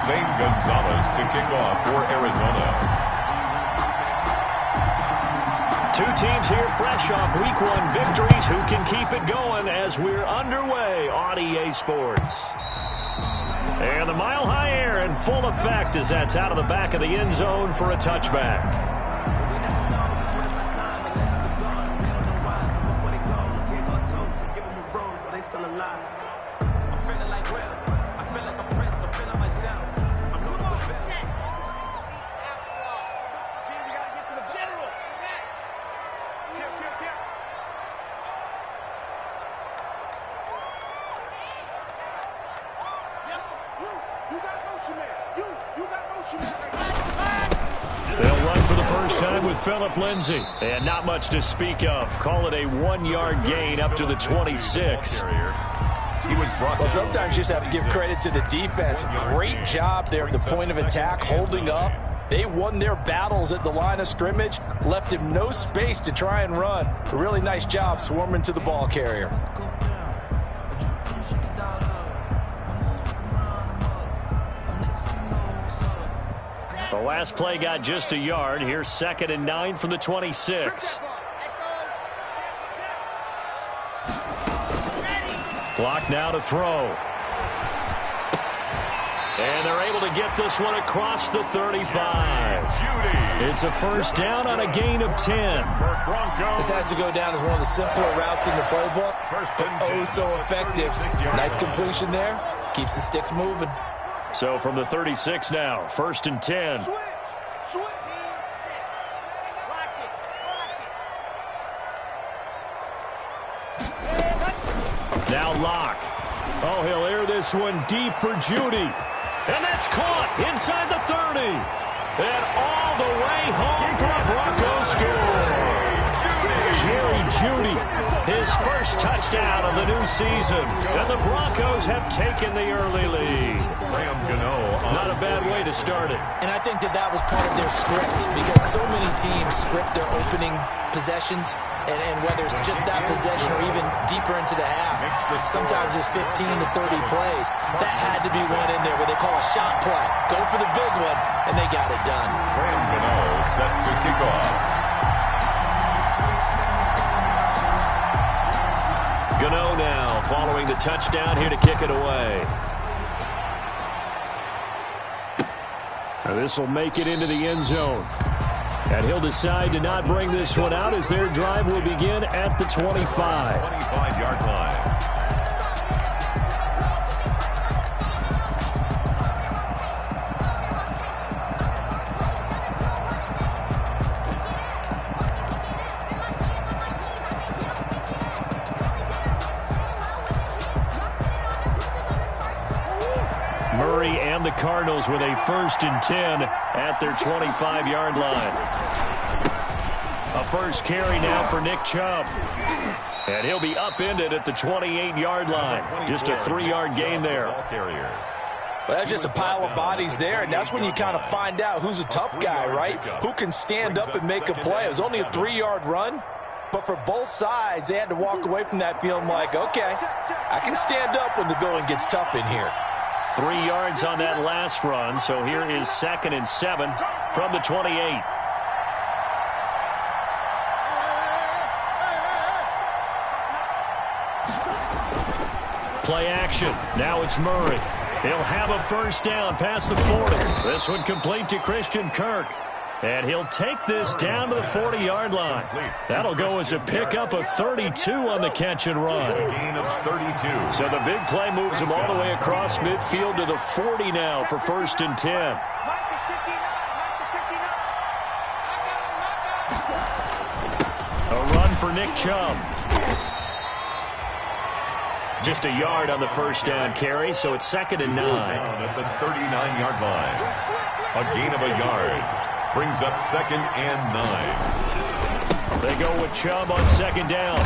St. Gonzalez to kick off for Arizona. Two teams here fresh off Week 1 victories. Who can keep it going as we're underway on EA Sports? And the Mile High Air in full effect as that's out of the back of the end zone for a touchback. They'll run for the first time with Phillip Lindsay. And not much to speak of. Call it a 1-yard gain up to the 26. Well, sometimes you just have to give credit to the defense. Great job there at the point of attack, holding up. They won their battles at the line of scrimmage, left him no space to try and run. A really nice job swarming to the ball carrier. The last play got just a yard. Here's 2nd and 9 from the 26. Clock now to throw. And they're able to get this one across the 35. It's a first down on a gain of 10. This has to go down as one of the simpler routes in the playbook, but oh so effective. Nice completion there. Keeps the sticks moving. So from the 36 now, 1st and 10. Now Locke. Oh, he'll air this one deep for Judy. And that's caught inside the 30. And all the way home for a Broncos score. Jerry Judy, his first touchdown of the new season. And the Broncos have taken the early lead. Not a bad way to start it. And I think that was part of their script, because so many teams script their opening possessions, and whether it's just that possession or even deeper into the half, sometimes it's 15 to 30 plays. That had to be one in there where they call a shot play. Go for the big one, and they got it done. Graham Gano set to kick off. Gano now following the touchdown here to kick it away. Now this will make it into the end zone. And he'll decide to not bring this one out as their drive will begin at the 25. 25-yard line. Murray and the Cardinals with a 1st and 10 at their 25-yard line. A first carry now for Nick Chubb. And he'll be upended at the 28-yard line. Just a 3-yard gain there. Well, that's just a pile of bodies there, and that's when you kind of find out who's a tough guy, right? Who can stand up and make a play. It was only a 3-yard run, but for both sides, they had to walk away from that feeling like, okay, I can stand up when the going gets tough in here. 3 yards on that last run, so here is 2nd and 7 from the 28. Play action. Now it's Murray. He'll have a first down past the 40. This one complete to Christian Kirk. And he'll take this down to the 40-yard line. That'll go as a pickup of 32 on the catch and run. Gain of 32. So the big play moves him all the way across midfield to the 40 now for 1st and 10. A run for Nick Chubb. Just a yard on the first down carry, so it's 2nd and 9. At the 39-yard line. A gain of a yard. Brings up 2nd and 9. They go with Chubb on 2nd down.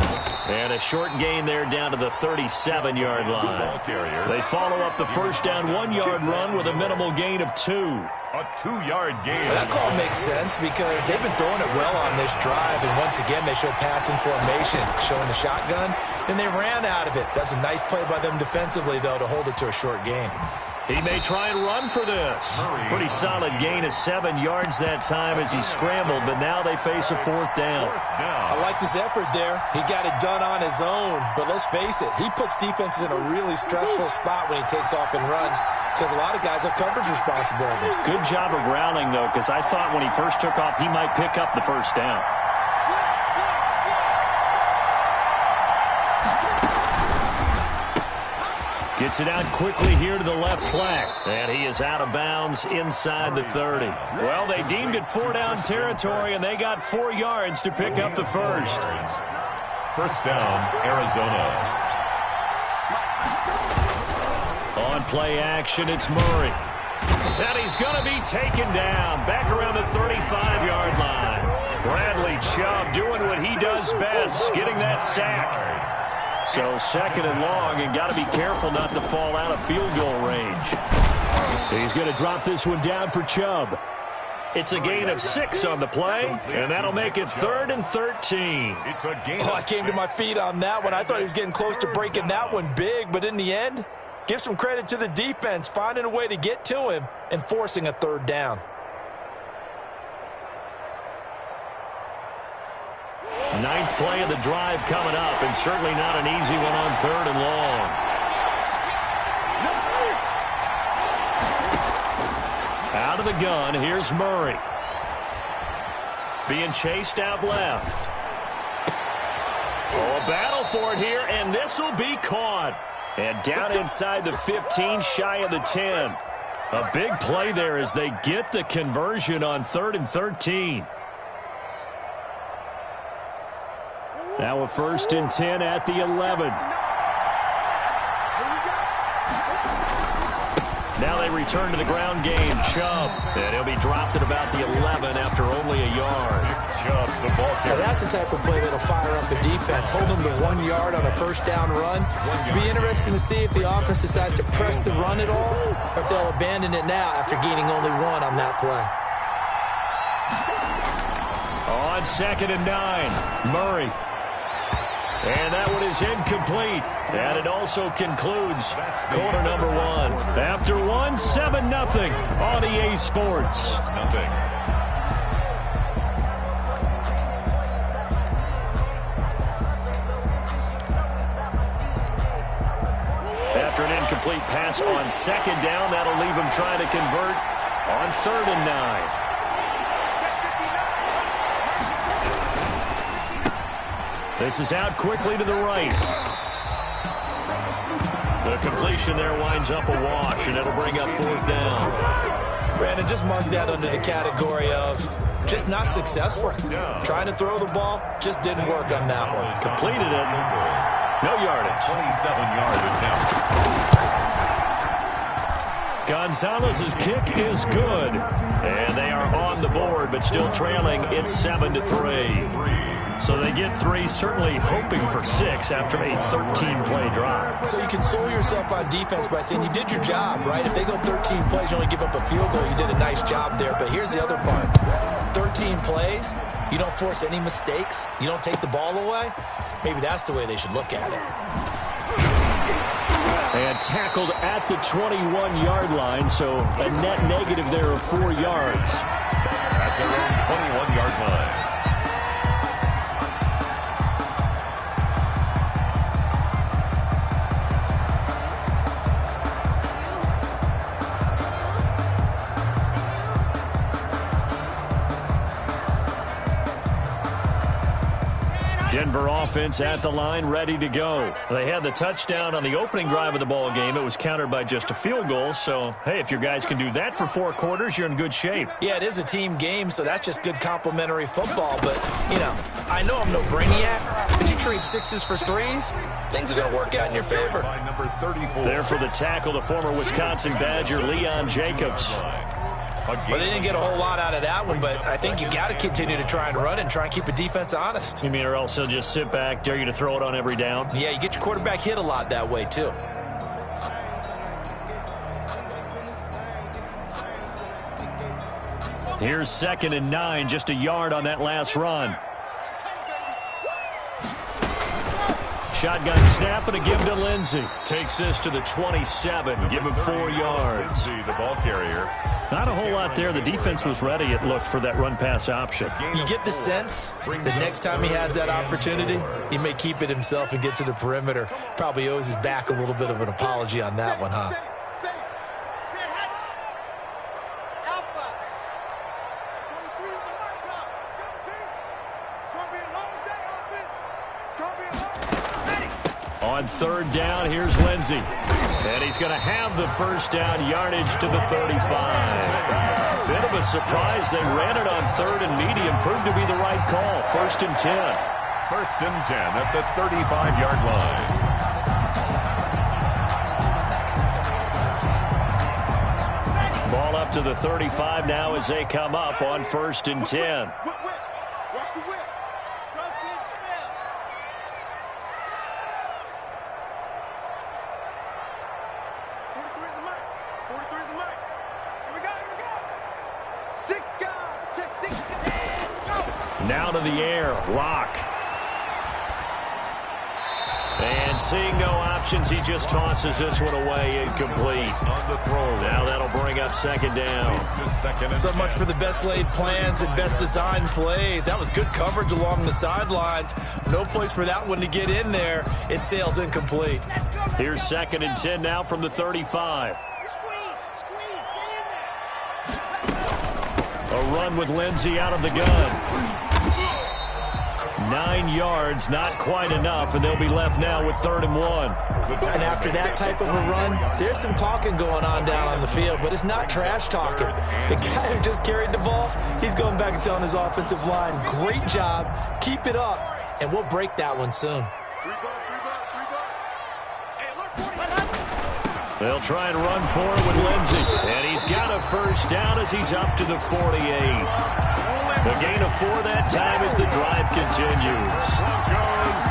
And a short gain there down to the 37-yard line. They follow up the first down 1-yard run with a minimal gain of 2. A 2-yard gain. Well, that call makes sense because they've been throwing it well on this drive, and once again they show passing formation, showing the shotgun. Then they ran out of it. That's a nice play by them defensively, though, to hold it to a short gain. He may try and run for this. Pretty solid gain of 7 yards that time as he scrambled, but now they face a 4th down. I like his effort there. He got it done on his own, but let's face it, he puts defenses in a really stressful spot when he takes off and runs because a lot of guys have coverage responsibilities. Good job of rallying, though, because I thought when he first took off, he might pick up the 1st down. Gets it out quickly here to the left flank. And he is out of bounds inside the 30. Well, they deemed it 4-down territory, and they got 4 yards to pick up the 1st. 1st down, Arizona. On play action, it's Murray. And he's going to be taken down back around the 35-yard line. Bradley Chubb doing what he does best, getting that sack. So 2nd and long, and got to be careful not to fall out of field goal range. He's going to drop this one down for Chubb. It's a gain of 6 on the play, and that'll make it 3rd and 13. I came to my feet on that one. I thought he was getting close to breaking that one big, but in the end, give some credit to the defense, finding a way to get to him and forcing a 3rd down. 9th play of the drive coming up, and certainly not an easy one on 3rd and long. Out of the gun, here's Murray. Being chased out left. Oh, a battle for it here, and this will be caught. And down inside the 15, shy of the 10. A big play there as they get the conversion on 3rd and 13. Now a 1st and 10 at the 11. Now they return to the ground game. Chubb. And he'll be dropped at about the 11 after only a yard. Chubb, the ball carrier. Now that's the type of play that'll fire up the defense. Hold them to 1 yard on a 1st down run. It'll be interesting to see if the offense decides to press the run at all, or if they'll abandon it now after gaining only 1 on that play. On 2nd and 9, Murray. And that one is incomplete. And it also concludes quarter number 1. After 1, 7-0 on EA Sports. After an incomplete pass on 2nd down, that'll leave him trying to convert on 3rd and 9. This is out quickly to the right. The completion there winds up a wash, and it'll bring up 4th down. Brandon, just mark that under the category of just not successful. Trying to throw the ball, just didn't work on that one. Completed it. No yardage. 27-yard attempt. Gonzalez's kick is good. And they are on the board, but still trailing. It's 7-3. So they get 3, certainly hoping for 6 after a 13-play drive. So you console yourself on defense by saying you did your job, right? If they go 13 plays, you only give up a field goal, you did a nice job there. But here's the other part. 13 plays, you don't force any mistakes, you don't take the ball away. Maybe that's the way they should look at it. And tackled at the 21-yard line, so a net negative there of 4 yards. At their own 21-yard line. Denver offense at the line, ready to go. They had the touchdown on the opening drive of the ball game. It was countered by just a field goal. So, hey, if your guys can do that for 4 quarters, you're in good shape. Yeah, it is a team game, so that's just good complimentary football. But, you know, I know I'm no brainiac, but you trade 6s for 3s, things are going to work out in your favor. There for the tackle, the former Wisconsin Badger, Leon Jacobs. Well, they didn't get a whole lot out of that one, but I think you got to continue to try and run and try and keep the defense honest. You mean, or else they'll just sit back, dare you to throw it on every down? Yeah, you get your quarterback hit a lot that way, too. Here's 2nd and 9, just a yard on that last run. Shotgun snap and a give to Lindsey. Takes this to the 27. Give him 4 yards. The ball carrier. Not a whole lot there. The defense was ready, it looked, for that run-pass option. You get the sense that next time he has that opportunity, he may keep it himself and get to the perimeter. Probably owes his back a little bit of an apology on that one, huh? On 3rd down, here's Lindsey. And he's going to have the first down, yardage to the 35. Bit of a surprise. They ran it on 3rd and medium. Proved to be the right call. 1st and 10. 1st and 10 at the 35-yard line. Ball up to the 35 now as they come up on 1st and 10. Now to the air, Locke. And seeing no options, he just tosses this one away, incomplete. On the throw. Now that'll bring up 2nd down. So much for the best laid plans and best designed plays. That was good coverage along the sidelines. No place for that one to get in there. It sails incomplete. Here's 2nd and 10 now from the 35. A run with Lindsey out of the gun. 9 yards, not quite enough, and they'll be left now with 3rd and 1. And after that type of a run, there's some talking going on down on the field, but it's not trash talking. The guy who just carried the ball, he's going back and telling his offensive line, great job, keep it up, and we'll break that one soon. They'll try and run for it with Lindsey. And he's got a first down as he's up to the 48. A gain of 4 that time as the drive continues.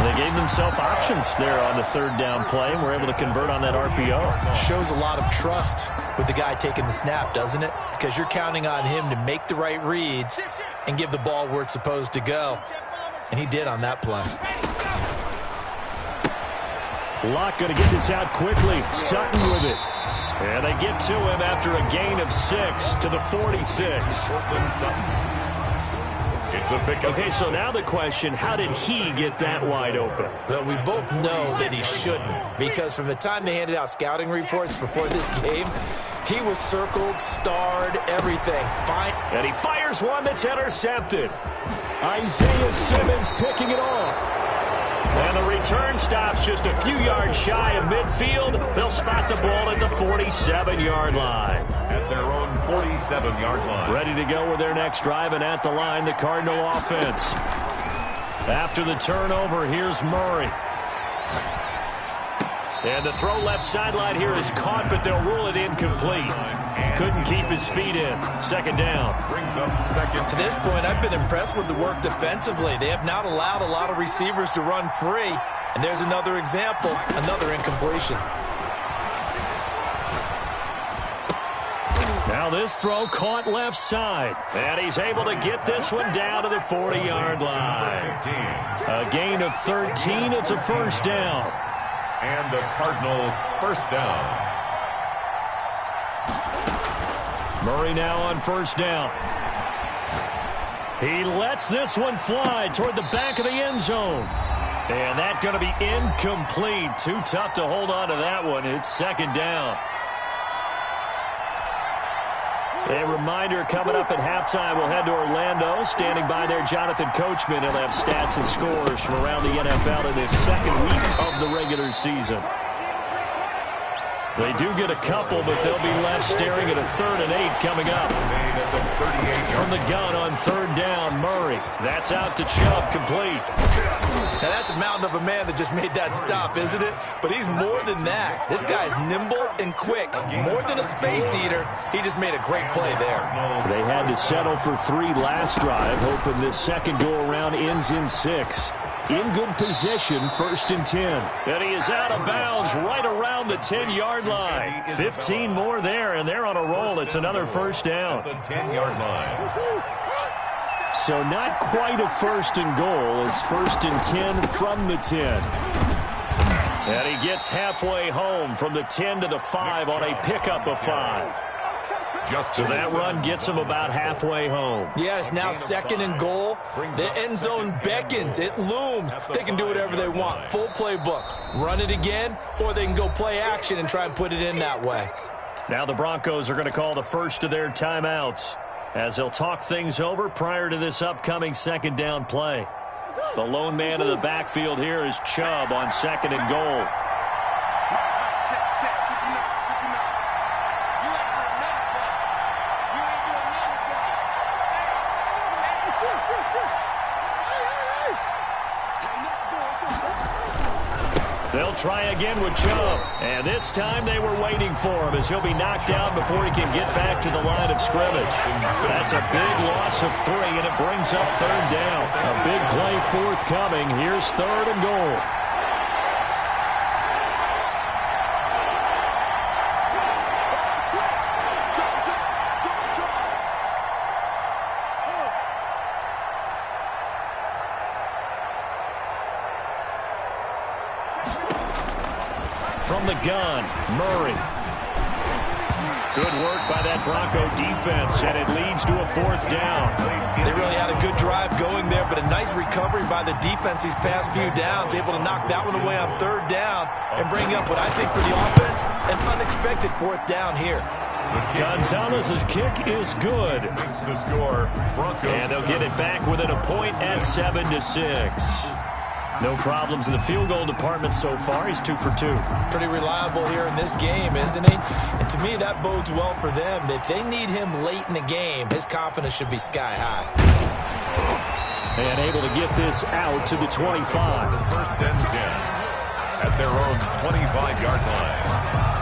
They gave themselves options there on the 3rd down play and were able to convert on that RPO. Shows a lot of trust with the guy taking the snap, doesn't it? Because you're counting on him to make the right reads and give the ball where it's supposed to go. And he did on that play. Locke going to get this out quickly. Sutton with it. And they get to him after a gain of 6 to the 46. It's a pickup. Okay, so now the question, how did he get that wide open? Well, we both know that he shouldn't, because from the time they handed out scouting reports before this game, he was circled, starred, everything. Fine. And he fires one that's intercepted. Isaiah Simmons picking it off. And the return stops just a few yards shy of midfield. They'll spot the ball at the 47-yard line. At their own 47-yard line. Ready to go with their next drive, and at the line, the Cardinal offense. After the turnover, here's Murray. And the throw left sideline here is caught, but they'll rule it incomplete. Couldn't keep his feet in. 2nd down. Brings up 2nd. To this point, I've been impressed with the work defensively. They have not allowed a lot of receivers to run free. And there's another example, another incompletion. Now this throw caught left side. And he's able to get this one down to the 40-yard line. A gain of 13. It's a first down. And the Cardinal first down. Murray now on first down. He lets this one fly toward the back of the end zone. And that's going to be incomplete. Too tough to hold on to that one. It's 2nd down. A reminder coming up at halftime, we'll head to Orlando. Standing by there, Jonathan Coachman. He'll have stats and scores from around the NFL in this 2nd week of the regular season. They do get a couple, but they'll be left staring at a 3rd and 8 coming up. From the gun on 3rd down, Murray. That's out to Chubb, complete. Now that's a mountain of a man that just made that stop, isn't it? But he's more than that. This guy's nimble and quick. More than a space eater, he just made a great play there. They had to settle for 3 last drive, hoping this second go-around ends in 6. In good position, 1st and 10. And he is out of bounds right around the 10-yard line. 15 more there, and they're on a roll. It's another first down. The 10-yard line. So not quite a 1st and goal. It's 1st and 10 from the 10. And he gets halfway home from the 10 to the 5 on a pickup of 5. So that run gets him about halfway home. Yeah, it's now 2nd and goal. The end zone beckons. It looms. They can do whatever they want. Full playbook. Run it again, or they can go play action and try and put it in that way. Now the Broncos are going to call the first of their timeouts as they'll talk things over prior to this upcoming 2nd down play. The lone man in the backfield here is Chubb on 2nd and goal. They'll try again with Chubb. And this time they were waiting for him as he'll be knocked down before he can get back to the line of scrimmage. That's a big loss of 3, and it brings up 3rd down. A big play forthcoming. Here's 3rd and goal. From the gun, Murray. Good work by that Bronco defense, and it leads to a 4th down. They really had a good drive going there, but a nice recovery by the defense these past few downs, able to knock that one away on 3rd down and bring up what I think for the offense, an unexpected 4th down here. Gonzalez's kick is good. Makes the score. Broncos. And they'll get it back within a point at 7-6. No problems in the field goal department so far. He's 2 for 2. Pretty reliable here in this game, isn't he? And to me, that bodes well for them. If they need him late in the game, his confidence should be sky high. And able to get this out to the 25. First and 10 at their own 25-yard line.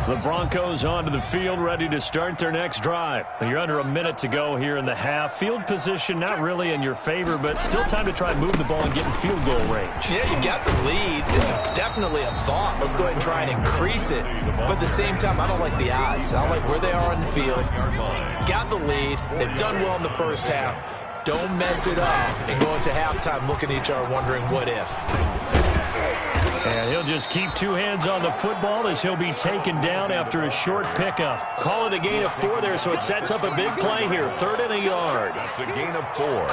The Broncos onto the field, ready to start their next drive. You're under a minute to go here in the half. Field position not really in your favor, but still time to try and move the ball and get in field goal range. Yeah, you got the lead. It's definitely a thought. Let's go ahead and try and increase it. But at the same time, I don't like the odds. I like where they are on the field. Got the lead. They've done well in the first half. Don't mess it up and go into halftime looking at each other wondering what if. And he'll just keep 2 hands on the football as he'll be taken down after a short pickup. Call it a gain of 4 there, so it sets up a big play here. 3rd and a yard. That's a gain of 4.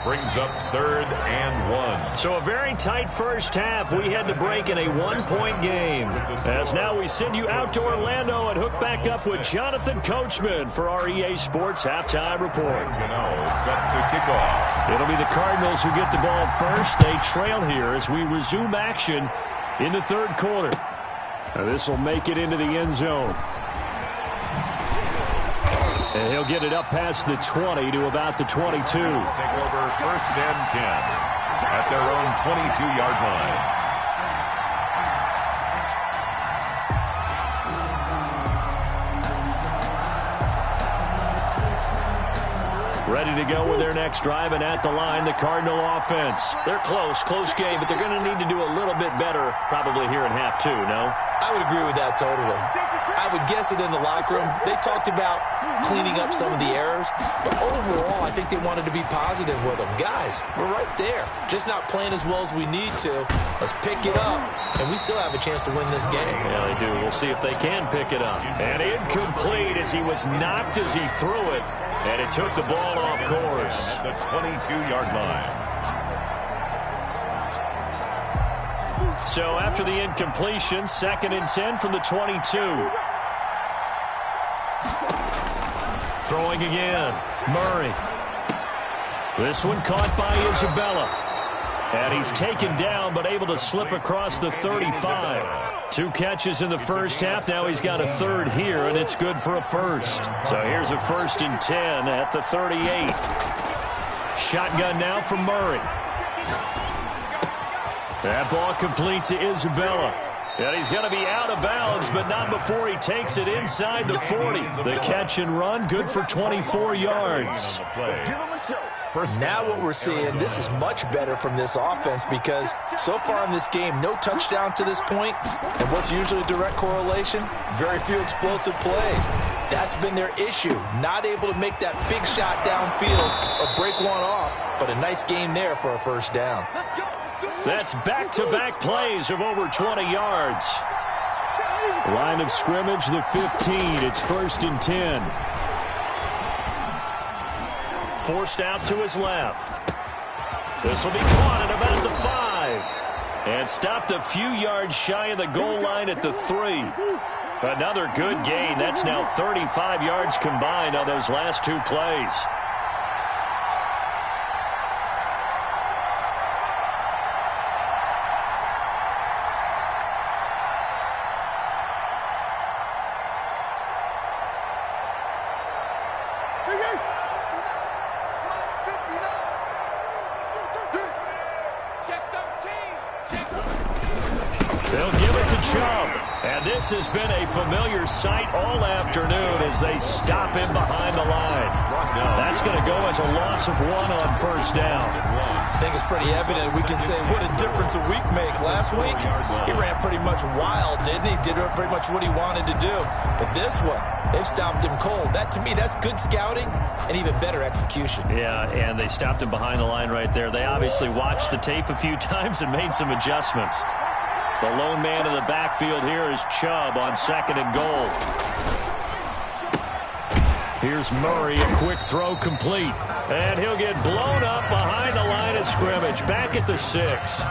Brings up 3rd and 1. So a very tight first half. We had to break in a 1-point game. As now we send you out to Orlando and hook back up with Jonathan Coachman for our EA Sports Halftime Report. Set to kick off. It'll be the Cardinals who get the ball first. They trail here as we resume action in the 3rd quarter. Now this will make it into the end zone. And he'll get it up past the 20 to about the 22. Take over 1st and 10 at their own 22-yard line. Ready to go with their next drive, and at the line, the Cardinal offense. They're close game, but they're going to need to do a little bit better probably here in half 2, no? I would agree with that totally. I would guess it in the locker room. They talked about cleaning up some of the errors, but overall, I think they wanted to be positive with them. Guys, we're right there. Just not playing as well as we need to. Let's pick it up, and we still have a chance to win this game. Yeah, they do. We'll see if they can pick it up. And incomplete as he was knocked as he threw it. And it took the ball off course. At the 22-yard line. So after the incompletion, 2nd and 10 from the 22. Throwing again. Murray. This one caught by Isabella. And he's taken down, but able to slip across the 35. 2 catches in the first half. Now he's got a 3rd here, and it's good for a 1st. So here's a 1st and 10 at the 38. Shotgun now from Murray. That ball complete to Isabella. And he's going to be out of bounds, but not before he takes it inside the 40. The catch and run, good for 24 yards. Now what we're seeing, this is much better from this offense because so far in this game, no touchdown to this point. And what's usually a direct correlation? Very few explosive plays. That's been their issue. Not able to make that big shot downfield or break one off. But a nice game there for a first down. That's back-to-back plays of over 20 yards. Line of scrimmage, the 15. It's 1st and 10. Forced out to his left. This will be caught at about the 5. And stopped a few yards shy of the goal line at the 3. Another good gain. That's now 35 yards combined on those last 2 plays. They'll give it to Chubb. And this has been a familiar sight all afternoon as they stop him behind the line. That's going to go as a loss of 1 on first down. I think it's pretty evident. We can say what a difference a week makes. Last week, he ran pretty much wild, didn't he? Did pretty much what he wanted to do. But this one, they've stopped him cold. That, to me, that's good scouting and even better execution. Yeah, and they stopped him behind the line right there. They obviously watched the tape a few times and made some adjustments. The lone man in the backfield here is Chubb on 2nd and goal. Here's Murray, a quick throw complete. And he'll get blown up behind the line of scrimmage, back at the 6.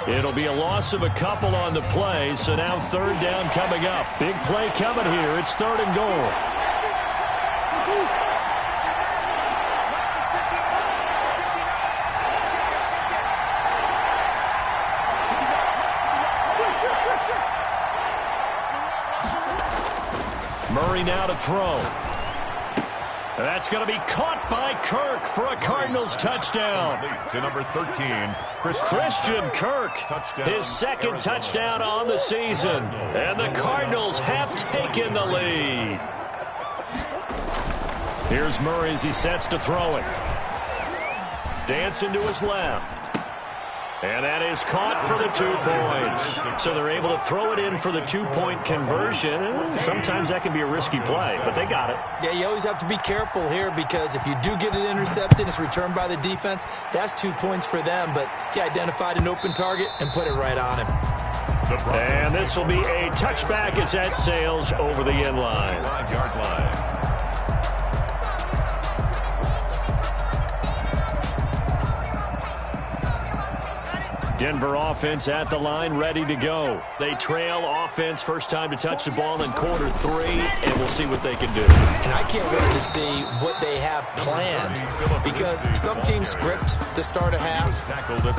It'll be a loss of a couple on the play, so now 3rd down coming up. Big play coming here. It's 3rd and goal. Murray now to throw. That's going to be caught by Kirk for a Cardinals touchdown. To number 13, Christian Kirk, his 2nd touchdown on the season. And the Cardinals have taken the lead. Here's Murray as he sets to throw it. Dancing to his left. And that is caught for the 2 points. So they're able to throw it in for the 2-point conversion. Sometimes that can be a risky play, but they got it. Yeah, you always have to be careful here because if you do get it intercepted, it's returned by the defense. That's 2 points for them, but he identified an open target and put it right on him. And this will be a touchback as that sails over the end line. 5-yard line. Denver offense at the line, ready to go. They trail offense, first time to touch the ball in quarter 3, and we'll see what they can do. And I can't wait to see what they have planned because some teams script to start a half.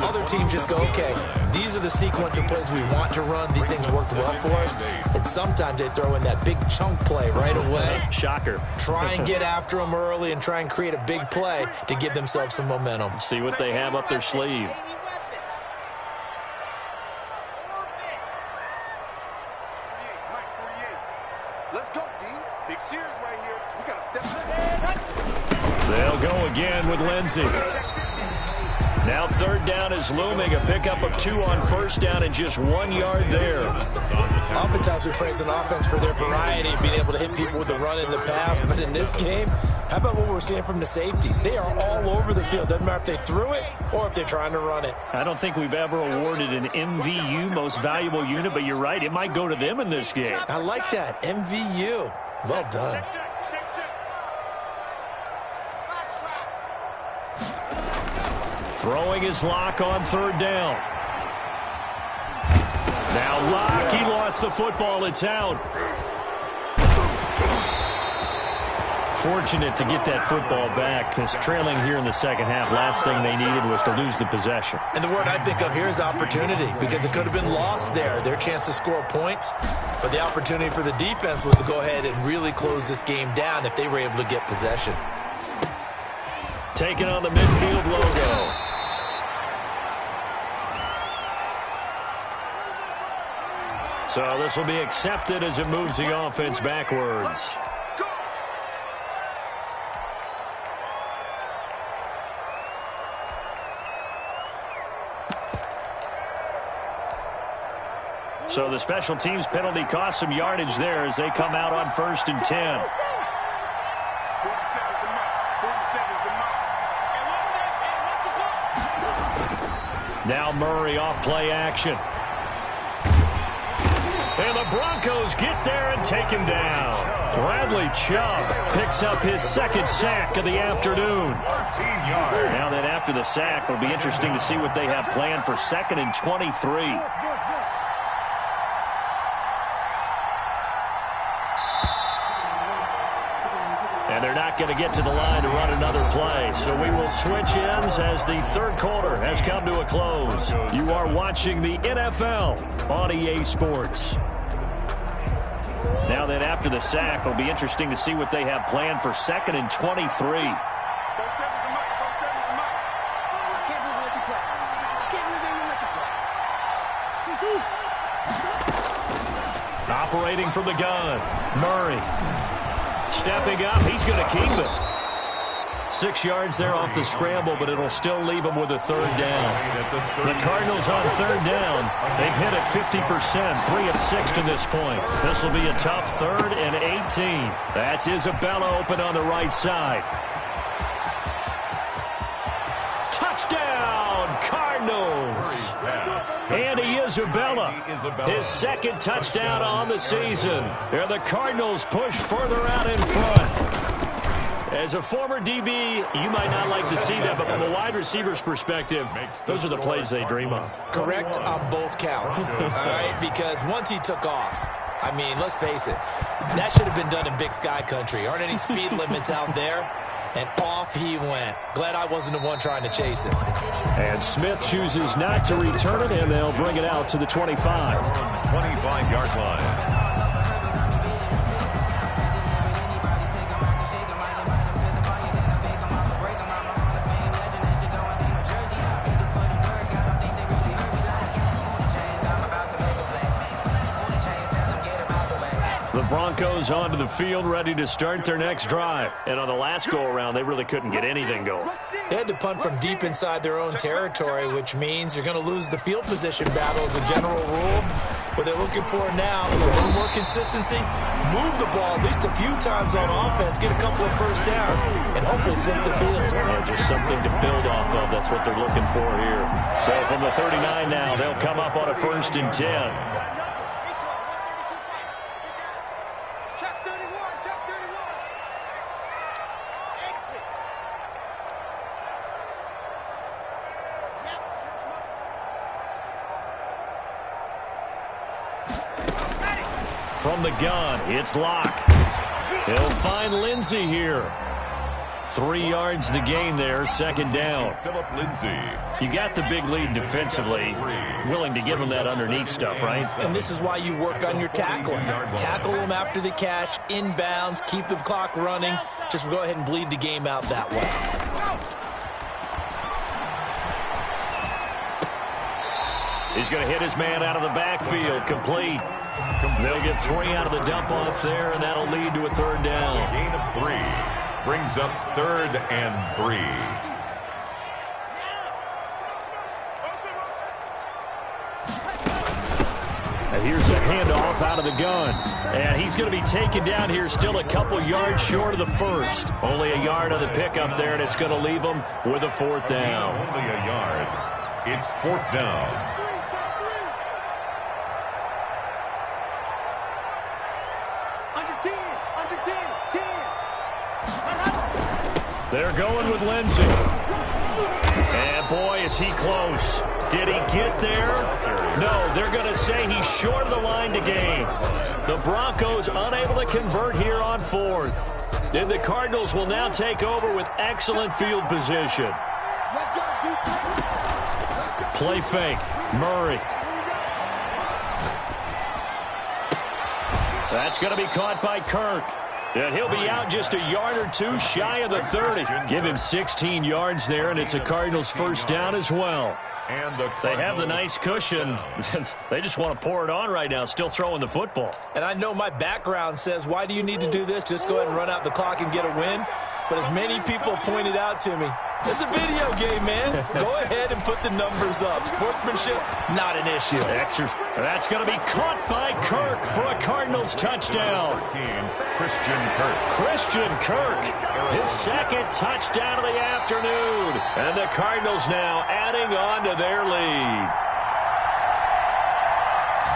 Other teams just go, okay, these are the sequence of plays we want to run. These things worked well for us. And sometimes they throw in that big chunk play right away. Shocker. Try and get after them early and try and create a big play to give themselves some momentum. See what they have up their sleeve. They'll go again with Lindsey. Now 3rd down is looming. A pickup of 2 on first down and just 1 yard there. Oftentimes we praise an offense for their variety, being able to hit people with the run in the pass. But in this game, how about what we're seeing from the safeties? They are all over the field. Doesn't matter if they threw it or if they're trying to run it. I don't think we've ever awarded an MVU, most valuable unit, but you're right. It might go to them in this game. I like that. MVU. Well done. Throwing his lock on 3rd down. Now Lock, he lost the football. It's out. Fortunate to get that football back because trailing here in the second half, last thing they needed was to lose the possession. And the word I think of here is opportunity because it could have been lost there. Their chance to score points. But the opportunity for the defense was to go ahead and really close this game down if they were able to get possession. Taking on the midfield logo. So this will be accepted as it moves the offense backwards. So the special teams penalty cost some yardage there as they come out on 1st and 10. Now Murray off play action. And the Broncos get there and take him down. Bradley Chubb picks up his 2nd sack of the afternoon. Now that after the sack, it'll be interesting to see what they have planned for 2nd and 23. And they're not going to get to the line to run another play. So we will switch ends as the 3rd quarter has come to a close. You are watching the NFL on EA Sports. Now that after the sack, it'll be interesting to see what they have planned for 2nd and 23. Operating from the gun, Murray. Stepping up, he's going to keep it. 6 yards there off the scramble, but it'll still leave him with a 3rd down. The Cardinals on 3rd down. They've hit it 50%, 3 of 6 to this point. This will be a tough 3rd and 18. That's Isabella open on the right side. Touchdown, Cardinals! Andy Isabella, his 2nd touchdown on the season. And the Cardinals push further out in front. As a former DB, you might not like to see that, but from a wide receiver's perspective, those are the plays they dream of. Correct on both counts, all right? Because once he took off, I mean, let's face it, that should have been done in Big Sky country. Aren't any speed limits out there? And off he went. Glad I wasn't the one trying to chase him. And Smith chooses not to return it, and they'll bring it out to the 25. 25-yard line. The Broncos onto the field, ready to start their next drive. And on the last go-around, they really couldn't get anything going. They had to punt from deep inside their own territory, which means you're going to lose the field position battle as a general rule. What they're looking for now is a little more consistency, move the ball at least a few times on offense, get a couple of 1st downs, and hopefully flip the field. Yeah, just something to build off of. That's what they're looking for here. So from the 39 now, they'll come up on a 1st and 10. From the gun, it's Locke. He'll find Lindsey here. 3 yards the gain there, 2nd down. Philip Lindsey. You got the big lead defensively. Willing to give him that underneath stuff, right? And this is why you work on your tackling. Tackle them after the catch, inbounds, keep the clock running. Just go ahead and bleed the game out that way. He's going to hit his man out of the backfield, complete. They'll get 3 out of the dump-off there, and that'll lead to a 3rd down. A gain of 3 brings up 3rd and 3. And here's a handoff out of the gun. And he's going to be taken down here still a couple yards short of the 1st. Only a yard on the pickup there, and it's going to leave him with a 4th down. Only a yard. It's 4th down. They're going with Lindsey. And boy, is he close. Did he get there? No, they're going to say he's short of the line to gain. The Broncos unable to convert here on 4th. Then the Cardinals will now take over with excellent field position. Play fake. Murray. That's going to be caught by Kirk. And he'll be out just a yard or 2 shy of the 30. Give him 16 yards there, and it's a Cardinals 1st down as well. And they have the nice cushion. They just want to pour it on right now, still throwing the football. And I know my background says, why do you need to do this? Just go ahead and run out the clock and get a win. But as many people pointed out to me, It's a video game, man. Go ahead and put the numbers up. Sportsmanship, not an issue. That's going to be caught by Kirk for a Cardinals touchdown. Christian Kirk, his second touchdown of the afternoon. And the Cardinals now adding on to their lead.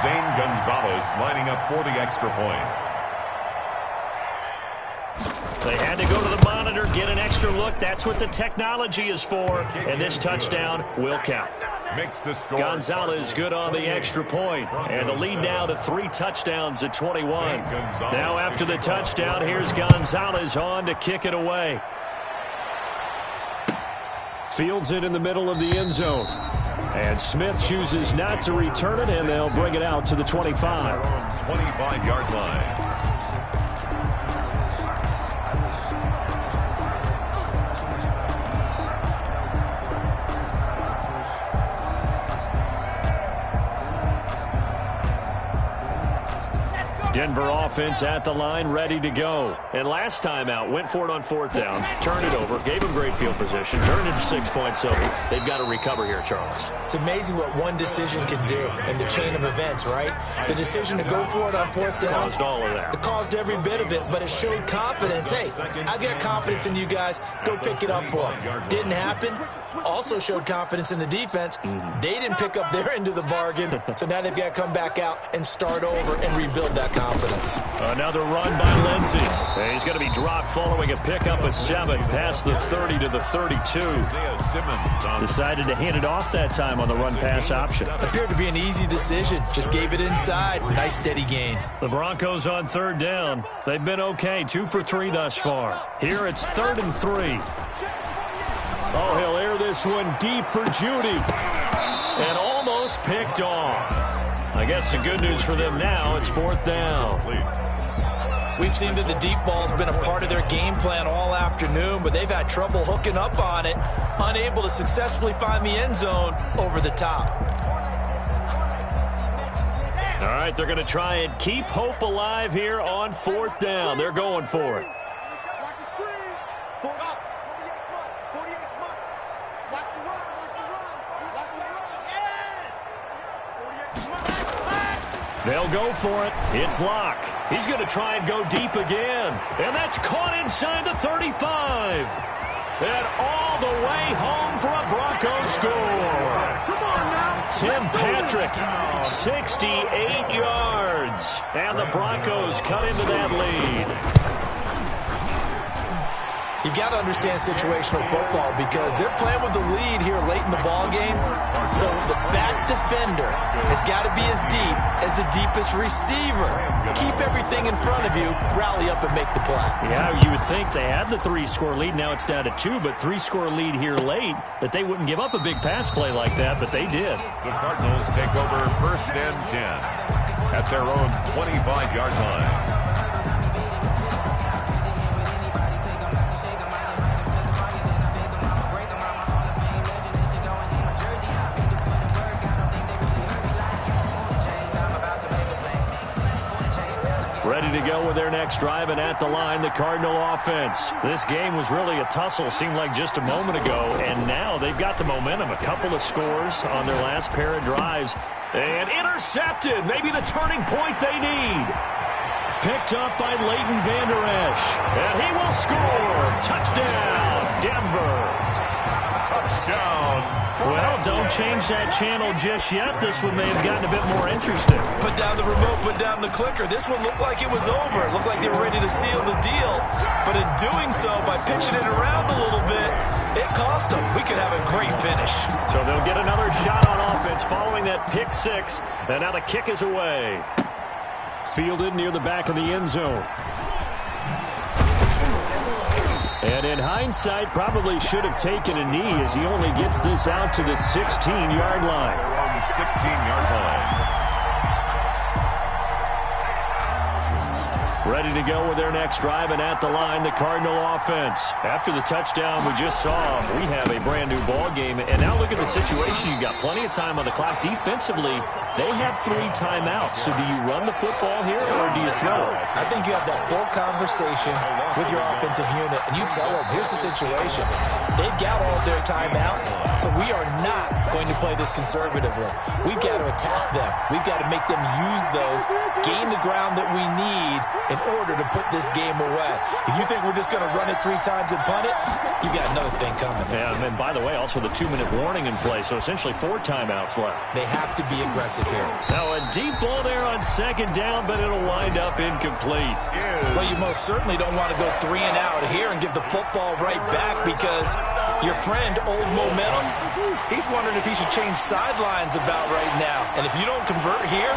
Zane Gonzalez lining up for the extra point. They had to go to the monitor, get an extra look. That's what the technology is for. And this touchdown will count. Makes the score. Gonzalez good on the extra point. And the lead now to 3 touchdowns at 21. Now after the touchdown, here's Gonzalez on to kick it away. Fields it in the middle of the end zone. And Smith chooses not to return it, and they'll bring it out to the 25. 25-yard line. Denver offense at the line, ready to go. And last time out, went for it on 4th down, turned it over, gave them great field position, turned it to 6 points, so they've got to recover here, Charles. It's amazing what one decision can do in the chain of events, right? The decision to go for it on 4th down. Caused all of that. It caused every bit of it, but it showed confidence. Hey, I've got confidence in you guys. Go pick it up for them. Didn't happen. Also showed confidence in the defense. They didn't pick up their end of the bargain, so now they've got to come back out and start over and rebuild that confidence. Another run by Lindsey. He's going to be dropped following a pickup of 7 past the 30 to the 32. Decided to hand it off that time on the run-pass option. Appeared to be an easy decision. Just gave it inside. Nice steady gain. The Broncos on 3rd down. They've been okay. 2 for 3 thus far. Here it's 3rd and 3. Oh, he'll air this one deep for Judy. And almost picked off. I guess the good news for them now, it's 4th down. We've seen that the deep ball's been a part of their game plan all afternoon, but they've had trouble hooking up on it, unable to successfully find the end zone over the top. All right, they're going to try and keep hope alive here on 4th down. They're going for it. They'll go for it. It's Locke. He's going to try and go deep again. And that's caught inside the 35. And all the way home for a Broncos score. Tim Patrick, 68 yards. And the Broncos cut into that lead. You've got to understand situational football because they're playing with the lead here late in the ball game. So the back defender has got to be as deep as the deepest receiver. Keep everything in front of you, rally up and make the play. Yeah, you would think they had the 3-score lead. Now it's down to 2, but 3-score lead here late, that they wouldn't give up a big pass play like that, but they did. The Cardinals take over 1st and 10 at their own 25-yard line. Ready to go with their next drive, and at the line, the Cardinal offense. This game was really a tussle, seemed like just a moment ago, and now they've got the momentum. A couple of scores on their last pair of drives. And intercepted, maybe the turning point they need. Picked up by Leighton Vander Esch. And he will score. Touchdown, Denver. Touchdown. Well, don't change that channel just yet. This one may have gotten a bit more interesting. Put down the remote, put down the clicker. This one looked like it was over. It looked like they were ready to seal the deal. But in doing so, by pitching it around a little bit, it cost them. We could have a great finish. So they'll get another shot on offense following that pick 6. And now the kick is away. Fielded near the back of the end zone. And in hindsight, probably should have taken a knee as he only gets this out to the 16-yard line. They're on the 16-yard line. Ready to go with their next drive, and at the line, the Cardinal offense. After the touchdown we just saw, we have a brand-new ball game. And now look at the situation. You've got plenty of time on the clock. Defensively, they have 3 timeouts. So do you run the football here, or do you throw it? I think you have that full conversation with your offensive unit, and you tell them, here's the situation. They've got all of their timeouts, so we are not going to play this conservatively. We've got to attack them. We've got to make them use those, gain the ground that we need in order to put this game away. If you think we're just going to run it 3 times and punt it, you've got another thing coming. Yeah, and by the way, also the 2-minute warning in play, so essentially 4 timeouts left. They have to be aggressive here. Now a deep ball there on 2nd down, but it'll wind up incomplete. Well, you most certainly don't want to go 3 and out here and give the football right back, because your friend, Old Momentum, he's wondering if he should change sidelines about right now. And if you don't convert here,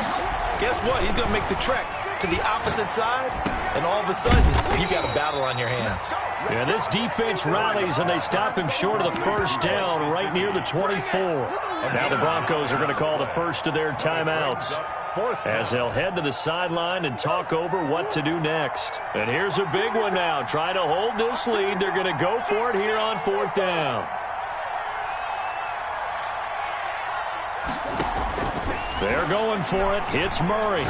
guess what? He's going to make the trek to the opposite side, and all of a sudden, you've got a battle on your hands. Yeah, this defense rallies, and they stop him short of the 1st down right near the 24. Now the Broncos are going to call the first of their timeouts, as they'll head to the sideline and talk over what to do next. And here's a big one now. Trying to hold this lead. They're going to go for it here on 4th down. They're going for it. It's Murray.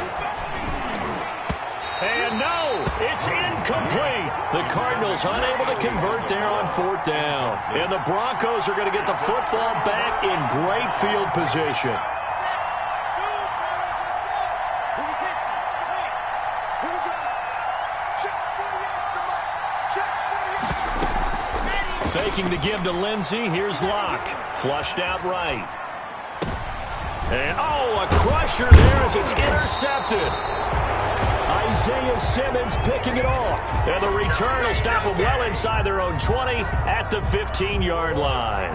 And no, it's incomplete. The Cardinals unable to convert there on 4th down. And the Broncos are going to get the football back in great field position. Faking the give to Lindsey. Here's Locke. Flushed out right. And, oh, a crusher there as it's intercepted. Isaiah Simmons picking it off. And the return will stop them well inside their own 20 at the 15-yard line.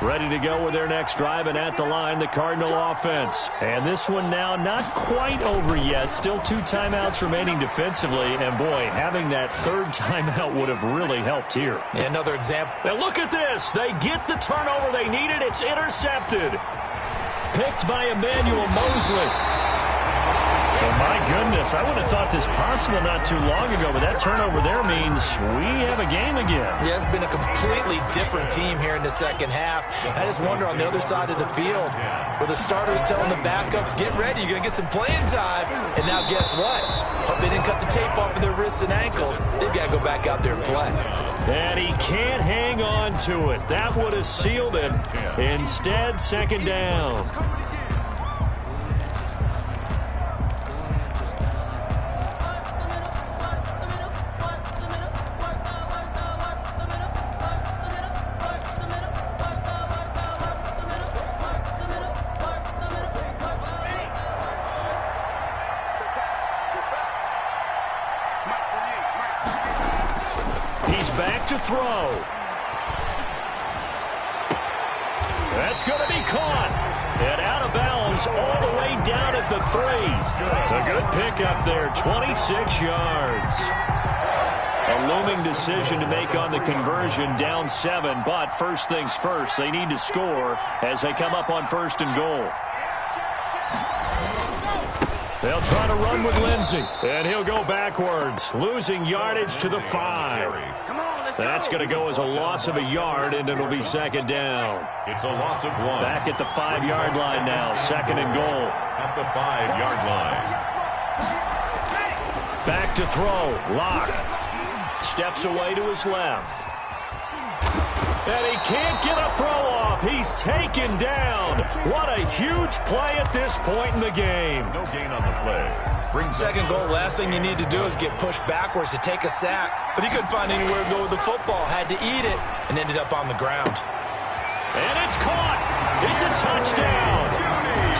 Ready to go with their next drive, and at the line, the Cardinal offense. And this one now not quite over yet. Still 2 timeouts remaining defensively. And, boy, having that 3rd timeout would have really helped here. Another example. And look at this. They get the turnover they needed. It's intercepted. Picked by Emmanuel Mosley. So, my goodness, I would have thought this possible not too long ago, but that turnover there means we have a game again. Yeah, it's been a completely different team here in the 2nd half. I just wonder on the other side of the field, where the starters telling the backups, get ready, you're going to get some playing time. And now guess what? Hope they didn't cut the tape off of their wrists and ankles. They've got to go back out there and play. And he can't hang on to it. That would have sealed it. Instead, 2nd down. Back to throw. That's going to be caught. And out of bounds all the way down at the 3. A good pickup there, 26 yards. A looming decision to make on the conversion, down 7. But first things first, they need to score as they come up on 1st and goal. They'll try to run with Lindsey. And he'll go backwards, losing yardage to the 5. That's going to go as a loss of a yard, and it'll be 2nd down. It's a loss of 1. Back at the 5-yard line now, 2nd and goal. At the 5-yard line. Back to throw. Locke steps away to his left. And he can't get a throw off. He's taken down. What a huge play at this point in the game. No gain on the play. 2nd goal, last thing you need to do is get pushed backwards to take a sack. But he couldn't find anywhere to go with the football. Had to eat it and ended up on the ground. And it's caught. It's a touchdown.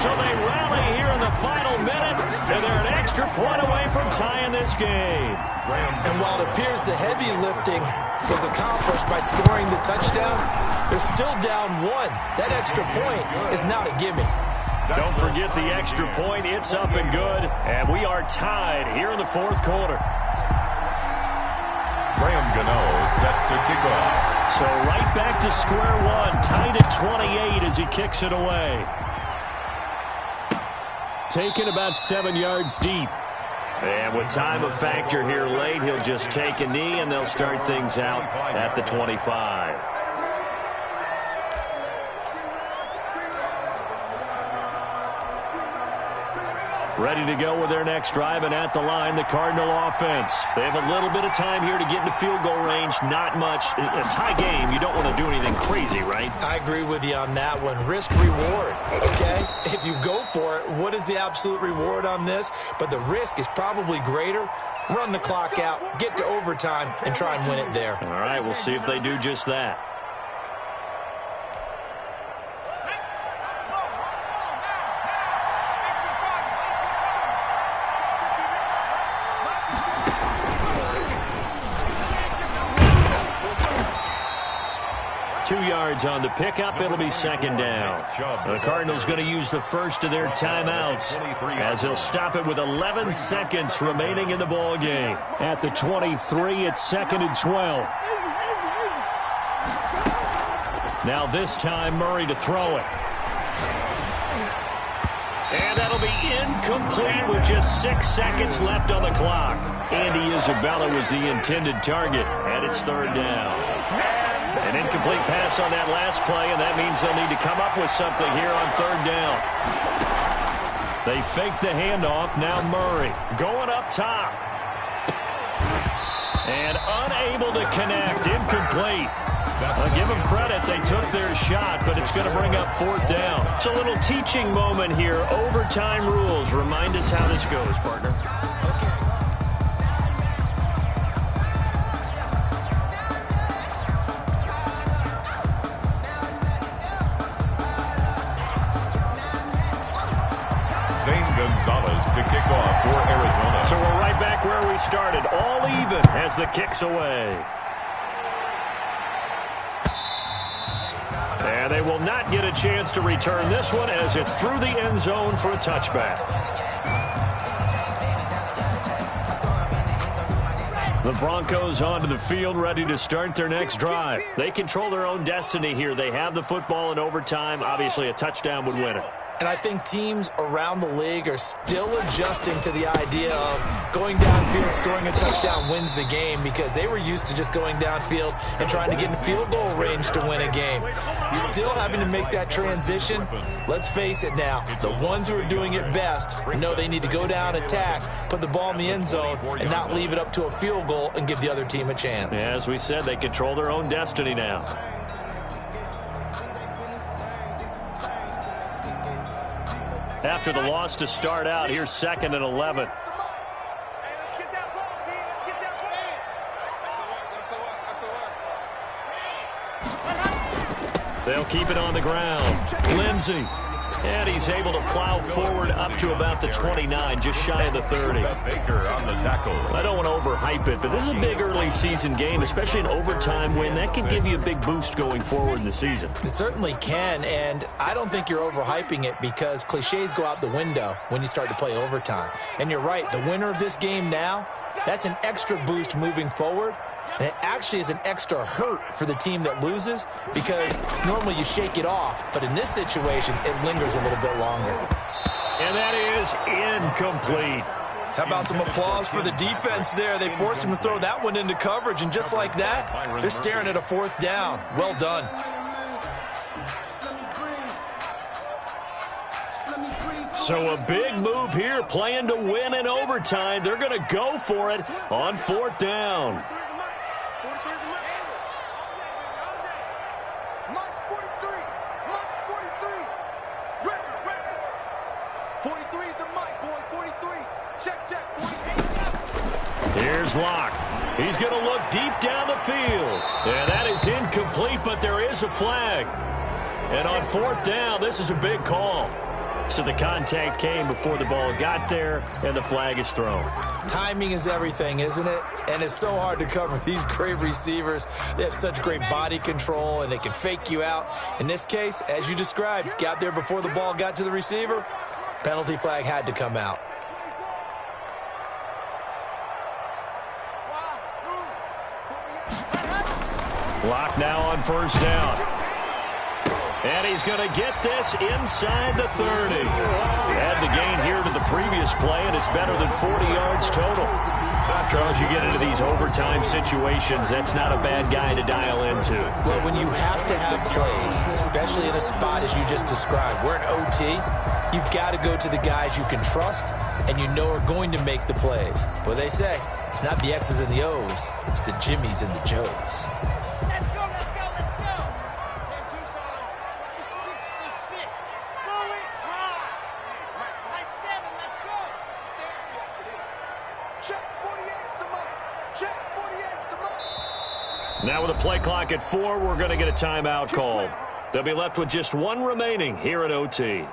So they rally here in the final minute, and they're an extra point away from tying this game. And while it appears the heavy lifting was accomplished by scoring the touchdown, they're still down 1. That extra point is not a gimme. Don't forget the extra point. It's up and good. And we are tied here in the 4th quarter. Graham Gano set to kick off. So right back to square one. Tied at 28 as he kicks it away. Taken about 7 yards deep. And with time a factor here late, he'll just take a knee, and they'll start things out at the 25. Ready to go with their next drive, and at the line, the Cardinal offense. They have a little bit of time here to get into field goal range. Not much. A tie game, you don't want to do anything crazy, right? I agree with you on that one. Risk-reward, okay? If you go for it, what is the absolute reward on this? But the risk is probably greater. Run the clock out, get to overtime, and try and win it there. All right, we'll see if they do just that. On the pickup, it'll be second down. The Cardinals going to use the first of their timeouts as they'll stop it with 11 seconds remaining in the ball game. At the 23, it's 2nd and 12. Now this time, Murray to throw it. And that'll be incomplete with just 6 seconds left on the clock. Andy Isabella was the intended target, and it's 3rd down. An incomplete pass on that last play, and that means they'll need to come up with something here on 3rd down. They fake the handoff. Now Murray going up top. And unable to connect. Incomplete. I'll give them credit. They took their shot, but it's going to bring up 4th down. It's a little teaching moment here. Overtime rules. Remind us how this goes, partner. To kick off for Arizona. So we're right back where we started, all even as the kick's away. And they will not get a chance to return this one as it's through the end zone for a touchback. The Broncos onto the field, ready to start their next drive. They control their own destiny here. They have the football in overtime. Obviously, a touchdown would win it. And I think teams around the league are still adjusting to the idea of going downfield, scoring a touchdown wins the game, because they were used to just going downfield and trying to get in field goal range to win a game. Still having to make that transition. Let's face it now, the ones who are doing it best know they need to go down, attack, put the ball in the end zone, and not leave it up to a field goal and give the other team a chance. As we said, they control their own destiny now. After the loss to start out, here's 2nd and 11. They'll keep it on the ground. Lindsey. And he's able to plow forward up to about the 29, just shy of the 30. Baker on the tackle. I don't want to overhype it, but this is a big early season game, especially an overtime win. That can give you a big boost going forward in the season. It certainly can, and I don't think you're overhyping it, because cliches go out the window when you start to play overtime. And you're right, the winner of this game now, that's an extra boost moving forward. And it actually is an extra hurt for the team that loses, because normally you shake it off. But in this situation, it lingers a little bit longer. And that is incomplete. How about some applause for the defense there? They forced him to throw that one into coverage, and just like that, they're staring at a 4th down. Well done. So a big move here, playing to win in overtime. They're going to go for it on 4th down. Here's Locke. He's going to look deep down the field. And that is incomplete, but there is a flag. And on 4th down, this is a big call. So the contact came before the ball got there, and the flag is thrown. Timing is everything, isn't it? And it's so hard to cover these great receivers. They have such great body control, and they can fake you out. In this case, as you described, got there before the ball got to the receiver. Penalty flag had to come out. Locke now on 1st down. And he's going to get this inside the 30. Add the gain here to the previous play, and it's better than 40 yards total. Charles, you get into these overtime situations, that's not a bad guy to dial into. Well, when you have to have plays, especially in a spot as you just described, we're in OT, you've got to go to the guys you can trust and you know are going to make the plays. What they say, it's not the X's and the O's, it's the Jimmies and the Joes. Let's go, let's go, let's go. 10-2, son. Just 66. Bullet high. Nice 7, let's go. Check 48's the mark. Check 48's the mark. Now with a play clock at 4, we're going to get a timeout called. They'll be left with just one remaining here at OT.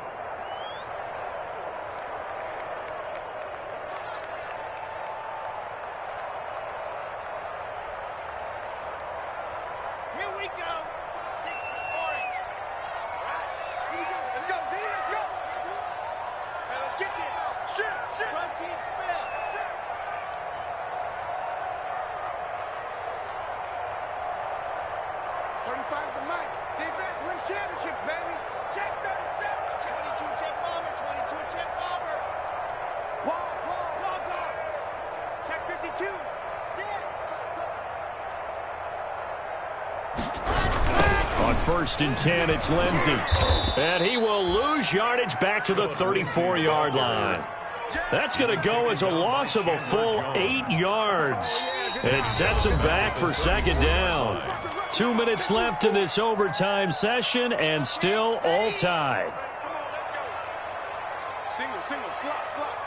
Championships, baby. Check 37. 22, check bomber. 22, check bomber. Wall, dog. Check 52. Sit. On 1st and 10, it's Lindsey. And he will lose yardage back to the 34-yard line. That's going to go as a loss of a full 8 yards. And it sets him back for 2nd down. 2 minutes left in this overtime session, and still all tied. Come on, let's go. Single, slot.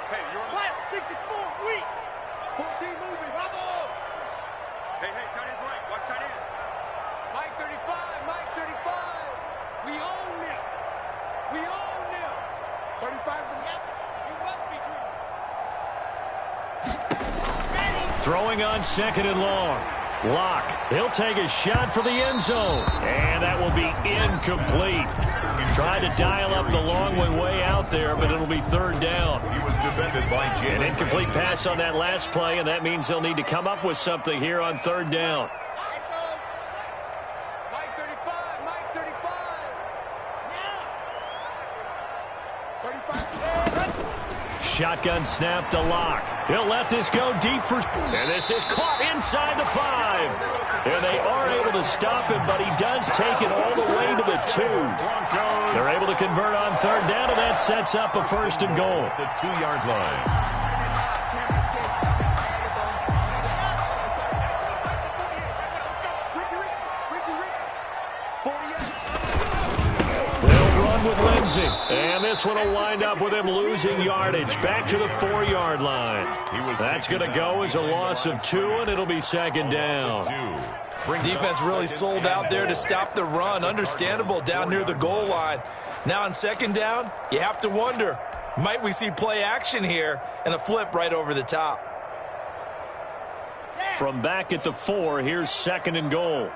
Hey, you're on the 64, weak. 14 moving, bravo. Hey, tight end's right. Watch tight end. Mike 35. We own them. 35's the map. You must be true. Throwing on 2nd and long. Locke, he'll take a shot for the end zone. And that will be incomplete. Tried to dial up the long one way out there, but it'll be 3rd down. He was defended by Jalen. An incomplete pass on that last play, and that means they'll need to come up with something here on 3rd down. Mike 35. Now. 35. Shotgun snap to Locke. He'll let this go deep for... And this is caught inside the 5. And they are able to stop him, but he does take it all the way to the 2. They're able to convert on 3rd down, and that sets up a 1st and goal. The 2-yard line. With Lindsey. And this one will wind up with him losing yardage back to the 4-yard line. That's going to go as a loss of 2, and it'll be 2nd down. Defense really sold out there to stop the run. Understandable down near the goal line. Now on 2nd down, you have to wonder, might we see play action here and a flip right over the top? From back at the 4, here's 2nd and goal.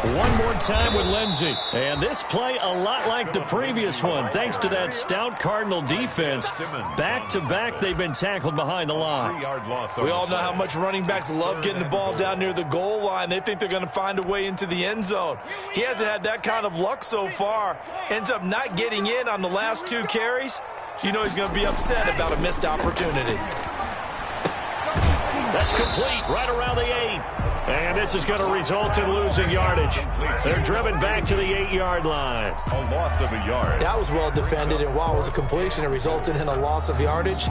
One more time with Lindsey. And this play a lot like the previous one, thanks to that stout Cardinal defense. Back-to-back, they've been tackled behind the line. We all know how much running backs love getting the ball down near the goal line. They think they're going to find a way into the end zone. He hasn't had that kind of luck so far. Ends up not getting in on the last 2 carries. You know he's going to be upset about a missed opportunity. That's complete right around the 8. And this is going to result in losing yardage. They're driven back to the 8-yard line. A loss of a yard. That was well defended, and while it was a completion, it resulted in a loss of yardage.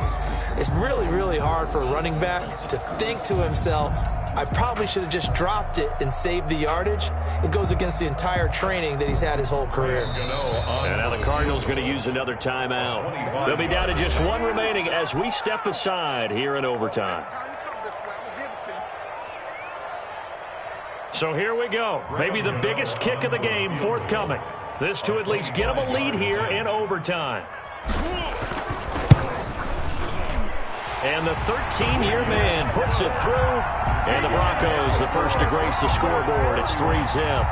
It's really, really hard for a running back to think to himself, I probably should have just dropped it and saved the yardage. It goes against the entire training that he's had his whole career. And now the Cardinals going to use another timeout. They'll be down to just 1 remaining as we step aside here in overtime. So here we go. Maybe the biggest kick of the game forthcoming. This to at least get them a lead here in overtime. And the 13-year man puts it through. And the Broncos, the first to grace the scoreboard. It's 3-zip.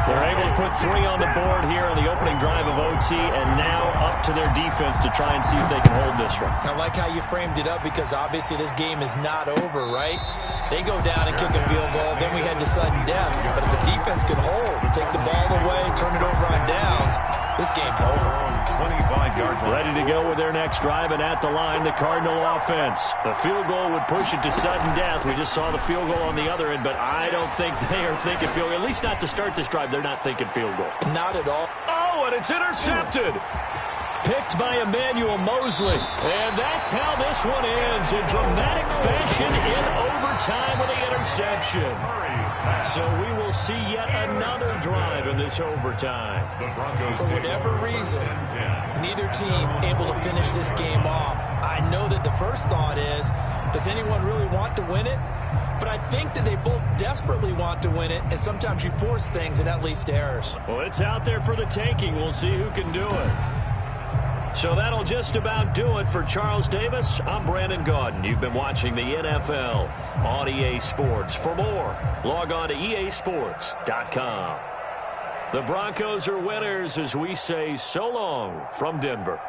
They're able to put 3 on the board here on the opening drive of OT, and now up to their defense to try and see if they can hold this one. I like how you framed it up, because obviously this game is not over, right? They go down and kick a field goal, then we head to sudden death. But if the defense can hold, take the ball away, turn it over on downs, this game's over. 25-yard line. Ready to go with their next drive, and at the line, the Cardinal offense. The field goal would push it to sudden death. We just saw the field goal on the other end, but I don't think they are thinking field goal. At least not to start this drive. They're not thinking field goal. Not at all. Oh, and it's intercepted. Picked by Emmanuel Mosley. And that's how this one ends, in dramatic fashion in overtime with the interception. So we will see yet another drive in this overtime. For whatever reason, neither team able to finish this game off. I know that the first thought is, does anyone really want to win it? But I think that they both desperately want to win it, and sometimes you force things, and that leads to errors. Well, it's out there for the taking. We'll see who can do it. So that'll just about do it for Charles Davis. I'm Brandon Gaudin. You've been watching the NFL on EA Sports. For more, log on to easports.com. The Broncos are winners as we say so long from Denver.